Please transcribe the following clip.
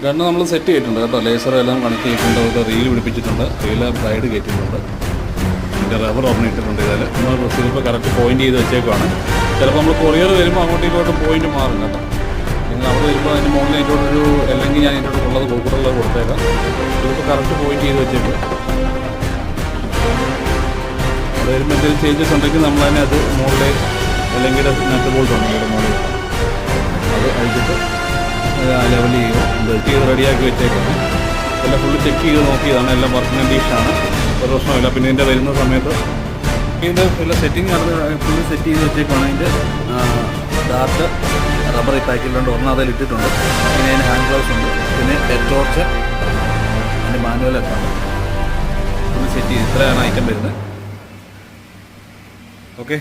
Gun നമ്മൾ set ചെയ്തിട്ടുണ്ട് കേട്ടോ. ലേസർ എല്ലാം കണക്ട് ചെയ്തിട്ടുണ്ട്. ഒരു റീൽ പിടിപ്പിച്ചിട്ടുണ്ട്. റീല് ബ്രൈഡ് കയറ്റിയിട്ടുണ്ട്. പിന്നെ റബ്ബർ ഓപ്പൺ ഇട്ടിട്ടുണ്ട്. ഇതിൽ നമ്മൾ റിസീവർ കറക്റ്റ് പോയിന്റ് ചെയ്ത് വെച്ചേക്കുവാണ്. ചിലപ്പോൾ നമ്മൾ കൊറിയർ വരുമ്പോൾ അങ്ങോട്ടും ഇങ്ങോട്ടും പോയിന്റ് മാറും കേട്ടോ. നിങ്ങൾ അവിടെ വരുമ്പോൾ അതിന് മുകളിൽ അതിൻ്റെയോടൊരു അല്ലെങ്കിൽ ഞാൻ അതിൻ്റെ ഉള്ളത് കൂട്ടുള്ളത് കൊടുത്തേക്കാം. ഇതിപ്പോൾ കറക്റ്റ് പോയിന്റ് ചെയ്ത് വെച്ചേക്കും. അവിടെ വരുമ്പോൾ എന്തെങ്കിലും ചേഞ്ചസ് ഉണ്ടെങ്കിൽ നമ്മൾ തന്നെ അത് മുകളിൽ അല്ലെങ്കിൽ നട്ട് ബോൾട്ട് ഉണ്ട് ഇവിടെ മുകളിൽ അത് അഴിച്ചിട്ട് ലെവൽ ചെയ്യുക. ബെൽറ്റ് ചെയ്ത് റെഡിയാക്കി വെച്ചേക്കാണ്. എല്ലാം ഫുള്ള് ചെക്ക് ചെയ്ത് നോക്കിയതാണ്. എല്ലാം വർക്കിംഗ് കണ്ടീഷനാണ്. ഒരു പ്രശ്നമില്ല. പിന്നെ ഇതിൻ്റെ വരുന്ന സമയത്ത് ഇതിൻ്റെ എല്ലാം സെറ്റിങ് നടന്ന് ഫുള്ള് സെറ്റ് ചെയ്ത് വെച്ചേക്കാണ്. ഇതിൻ്റെ ഡാർട്ട് റബ്ബർ പാക്കിലുണ്ട്. ഒന്ന് അതിൽ ഇട്ടിട്ടുണ്ട്. പിന്നെ അതിന് ഹാൻഡ് ഗ്ലൗസ് ഉണ്ട്. പിന്നെ ഹെഡ് ടോർച്ച് അതിൻ്റെ മാനുവലൊക്കെ ഉണ്ട്. ഫുള്ള് സെറ്റ് ചെയ്ത് ഇത്രയാണ് ഐറ്റം വരുന്നത്. ഓക്കെ.